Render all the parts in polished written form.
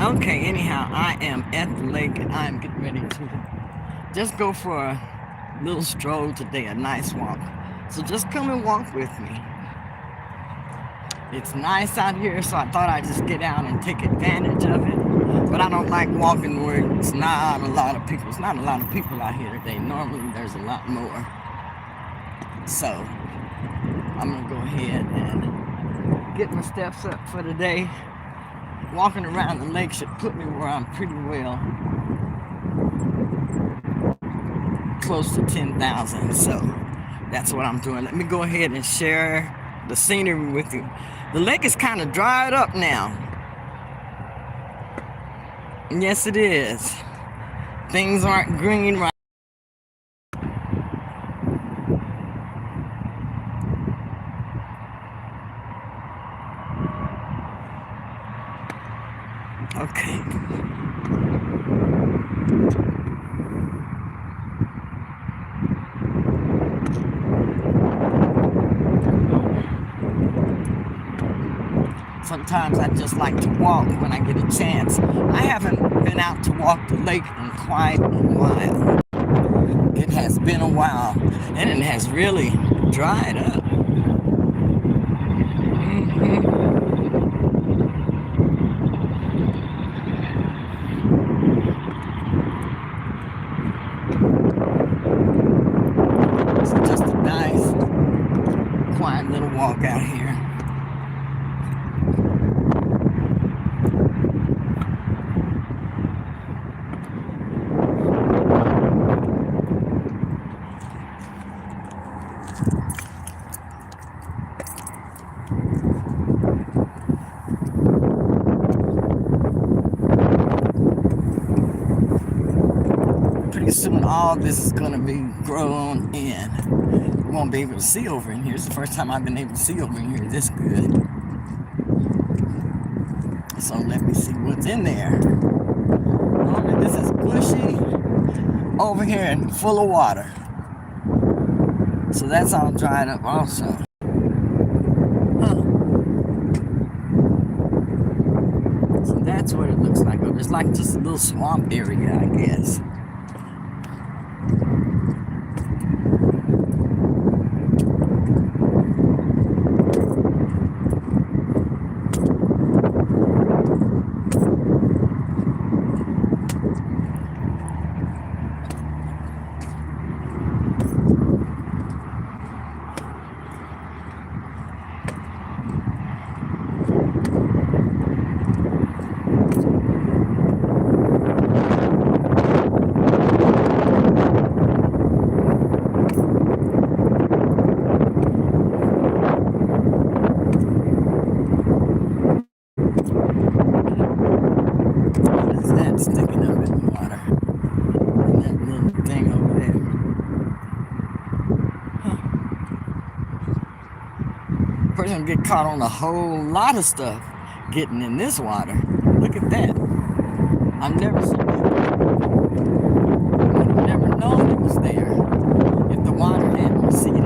Okay, anyhow, I am at the lake and I'm getting ready to just go for a little stroll today, a nice walk. So just come and walk with me. It's nice out here, so I thought I'd just get out and take advantage of it. But I don't like walking where it's not a lot of people. It's not a lot of people out here today. Normally there's a lot more. So I'm gonna go ahead and get my steps up for the day. Walking around the lake should put me where I'm pretty well close to 10,000. So that's what I'm doing. Let me go ahead and share the scenery with you. The lake is kind of dried up now. Yes, it is. Things aren't green right. Okay. Sometimes I just like to walk when I get a chance. I haven't been out to walk the lake in quite a while. It has been a while, and it has really dried up. It's just a nice, quiet little walk out here. Pretty soon all this is going to be grown in. You won't be able to see over in here. It's the first time I've been able to see over in here this good. So let me see what's in there. Normally this is bushy over here and full of water. So that's all dried up also. So that's what it looks like. It's like just a little swamp area, I guess. Sticking up in the water. And that little thing over there. Person get caught on a whole lot of stuff getting in this water. Look at that. I've never seen it. I've never known it was there if the water hadn't receded.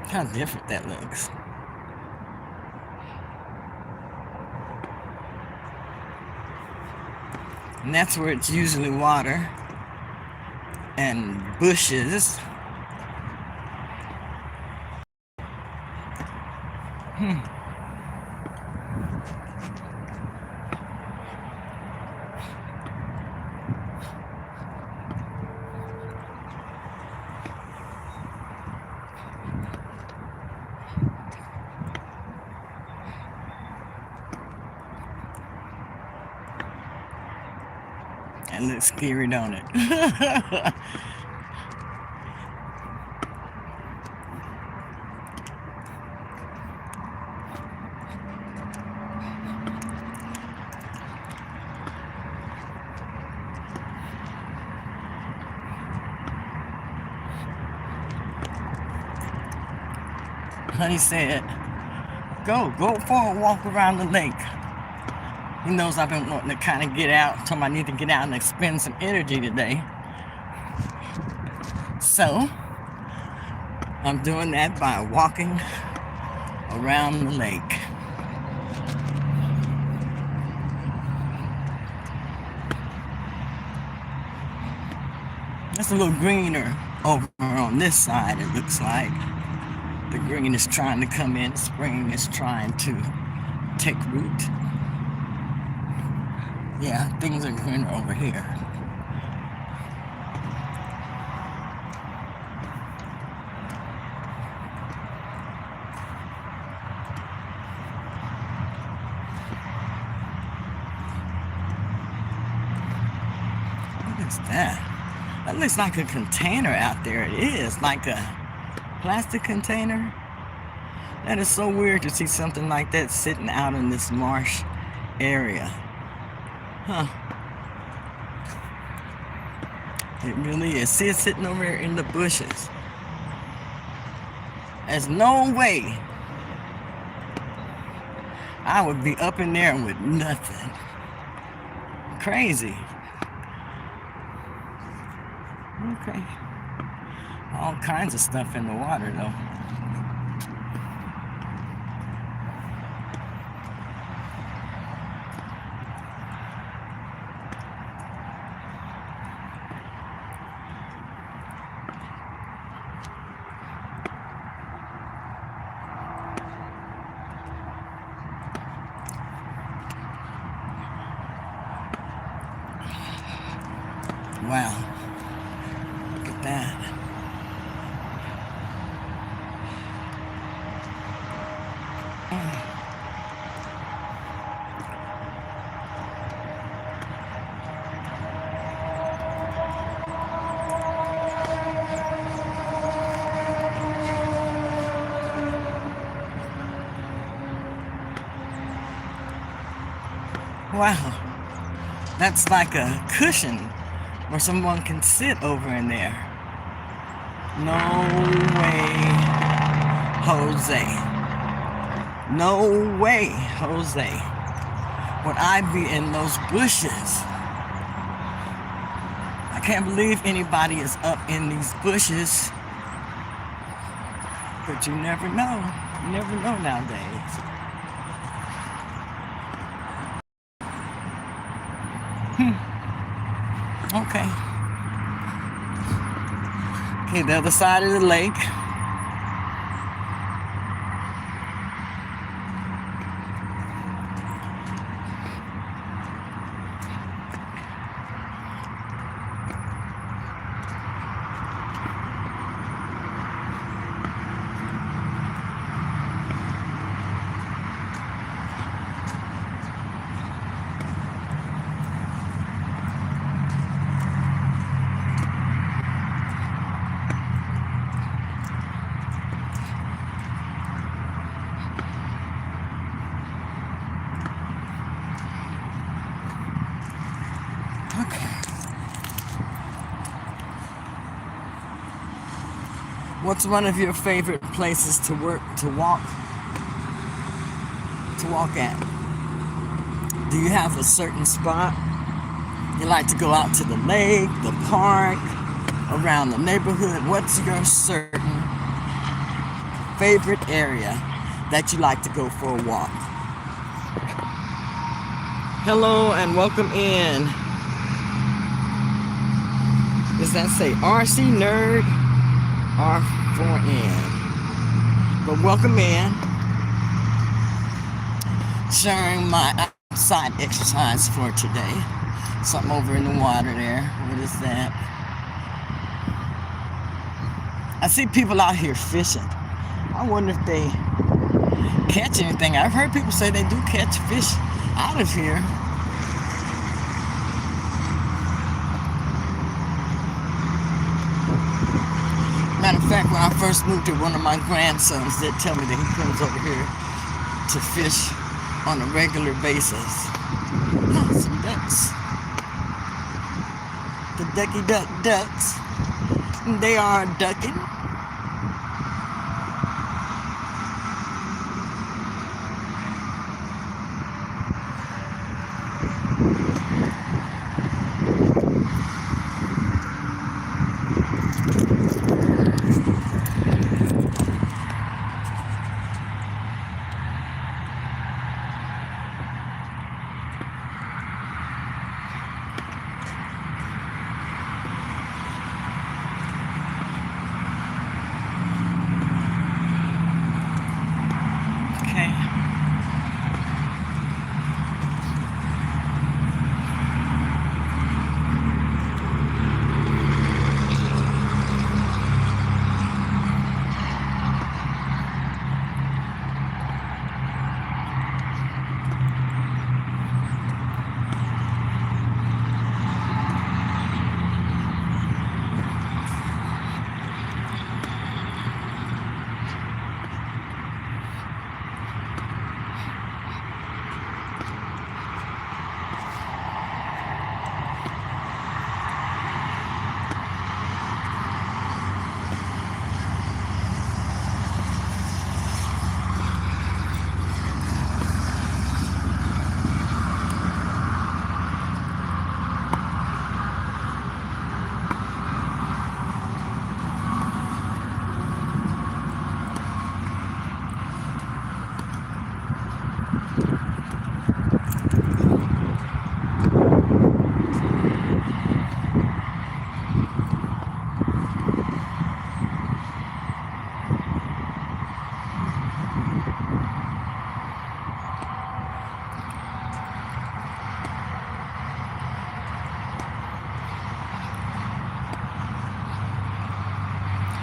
How different that looks. And that's where it's usually water. and bushes. And looks scary, don't it? Honey said, go for a walk around the lake. He knows I've been wanting to kind of get out. Told him I need to get out and expend some energy today. So, I'm doing that by walking around the lake. It's a little greener over on this side, it looks like. The green is trying to come in. Spring is trying to take root. Yeah, things are greener over here. What is that? That looks like a container out there. It is, like a plastic container. That is so weird to see something like that sitting out in this marsh area. Huh. It really is. See it sitting over here in the bushes. There's no way I would be up in there with nothing. Crazy. Okay. All kinds of stuff in the water though. Wow. Look at that. Wow. That's like a cushion where someone can sit over in there. No way, Jose. No way, Jose, would I be in those bushes. I can't believe anybody is up in these bushes. But you never know. You never know nowadays. Okay. Okay, the other side of the lake. What's one of your favorite places to walk at? Do you have a certain spot? You like to go out to the lake, the park, around the neighborhood? What's your certain favorite area that you like to go for a walk? Hello and welcome in. Does that say RC Nerd R4N? But welcome in. Sharing my outside exercise for today. Something over in the water there. What is that? I see people out here fishing. I wonder if they catch anything. I've heard people say they do catch fish out of here. Matter of fact, when I first moved here, one of my grandsons did tell me that he comes over here to fish on a regular basis. Some ducks. The ducky duck ducks. They are ducking.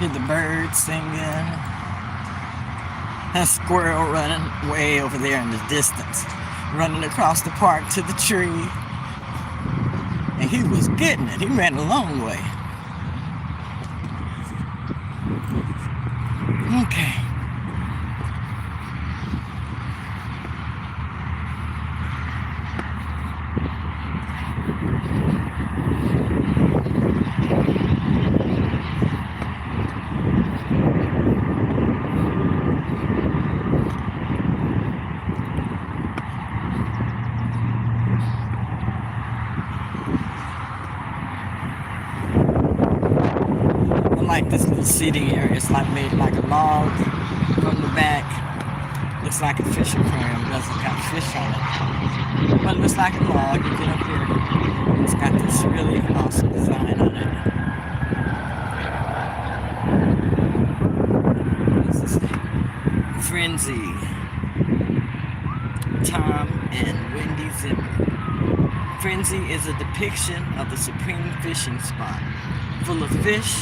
Hear the birds singing. That squirrel running way over there in the distance. Running across the park to the tree. And he was getting it. He ran a long way. Okay. Like this little seating area. It's like made like a log from the back. Looks like a fish aquarium. Doesn't got fish on it, but it looks like a log. You get up here. It's got this really awesome design on it. What is this thing? Frenzy. Tom and Wendy Zimmer. Frenzy is a depiction of the supreme fishing spot, full of fish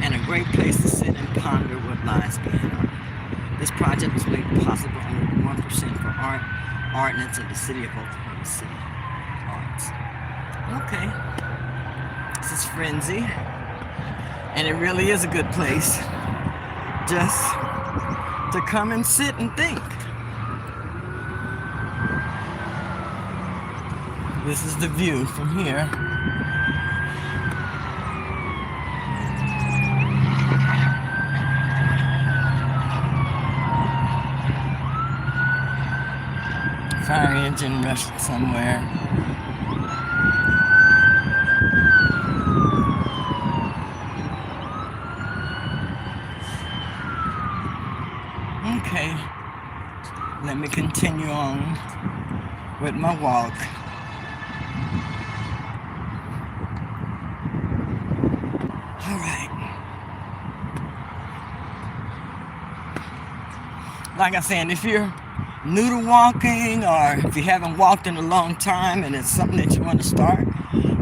and a great place to sit and ponder what lies beyond. This project was made possible under 1% for Ordinance of the City of Oklahoma City Arts. Okay, this is Frenzy, and it really is a good place just to come and sit and think. This is the view from here. Fire engine rushed somewhere. Okay, let me continue on with my walk. All right. Like I said, if you're new to walking, or if you haven't walked in a long time and it's something that you want to start,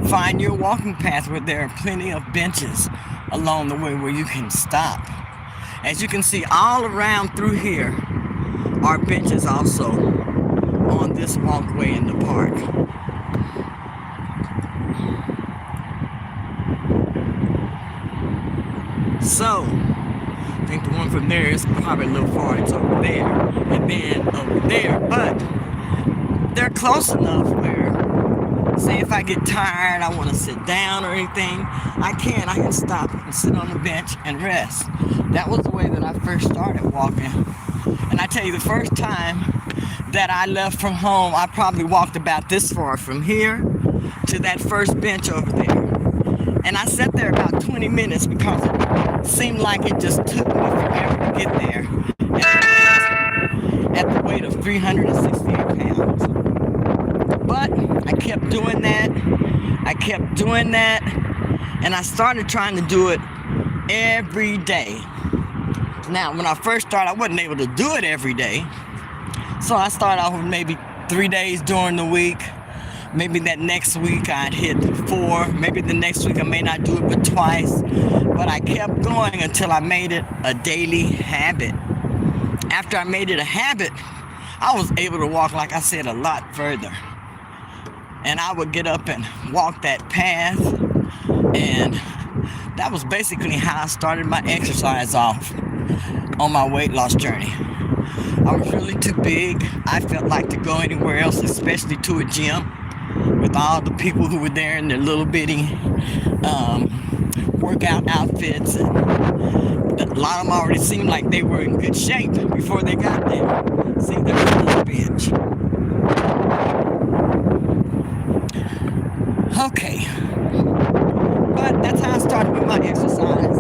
find your walking path where there are plenty of benches along the way where you can stop. As you can see, all around through here are benches also on this walkway in the park. So, I think the one from there is probably a little far. It's over there, and then over there. But they're close enough where, say if I get tired, I want to sit down or anything, I can stop and sit on the bench and rest. That was the way that I first started walking. And I tell you, the first time that I left from home, I probably walked about this far from here to that first bench over there. And I sat there about 20 minutes because it seemed like it just took me forever to get there. At the weight of 368 pounds. But I kept doing that. And I started trying to do it every day. Now, when I first started, I wasn't able to do it every day. So I started off with maybe 3 days during the week. Maybe that next week I'd hit 4. Maybe the next week I may not do it but twice. But I kept going until I made it a daily habit. After I made it a habit, I was able to walk, like I said, a lot further. And I would get up and walk that path. And that was basically how I started my exercise off on my weight loss journey. I was really too big. I felt like to go anywhere else, especially to a gym, with all the people who were there in their little bitty workout outfits. And a lot of them already seemed like they were in good shape before they got there. See, there was a bench. Okay. But that's how I started with my exercise.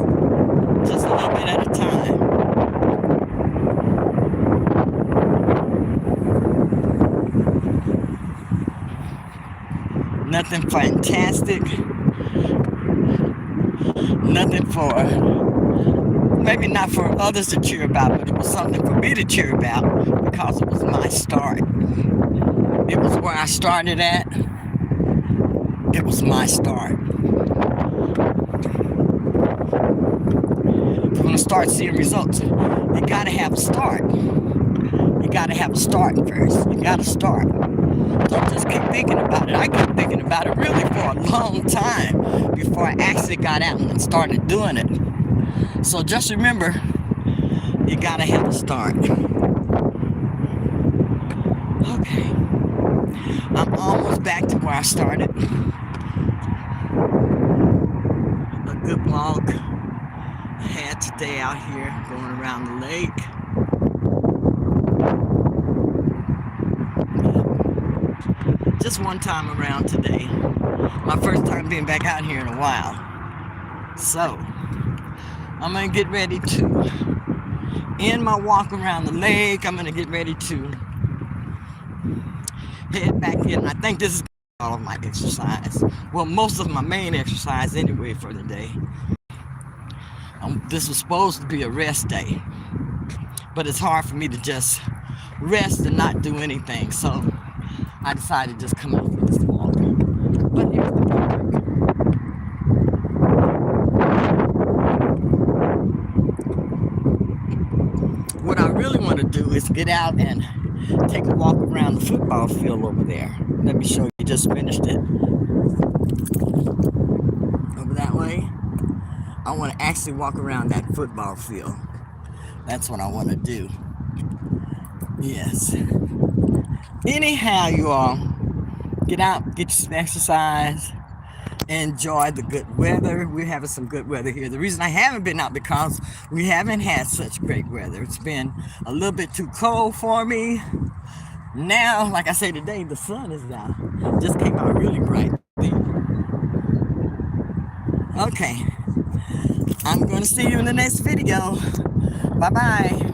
Just a little bit at a time. Nothing fantastic. Nothing for, maybe not for others to cheer about, but it was something for me to cheer about because it was my start. It was where I started at. It was my start. If you want to start seeing results, you gotta have a start. You gotta have a start first. You gotta start. Don't just keep thinking about it. I kept thinking about it really for a long time before I actually got out and started doing it. So just remember, you gotta have a start. Okay. I'm almost back to where I started. A good walk I had today out here going around the lake. Just one time around today. My first time being back out here in a while. So, I'm going to get ready to end my walk around the lake. I'm going to get ready to head back in. I think this is all of my exercise. Well, most of my main exercise anyway for the day. This was supposed to be a rest day. But it's hard for me to just rest and not do anything. So, I decided to just come out for this walk. But here's the park. What I really want to do is get out and take a walk around the football field over there. Let me show you, just finished it. Over that way. I want to actually walk around that football field. That's what I want to do. Yes. Anyhow, you all, get out, get you some exercise, enjoy the good weather. We're having some good weather here. The reason I haven't been out because we haven't had such great weather. It's been a little bit too cold for me. Now, like I say today, the sun is out. Just came out really bright. Okay. I'm going to see you in the next video. Bye-bye.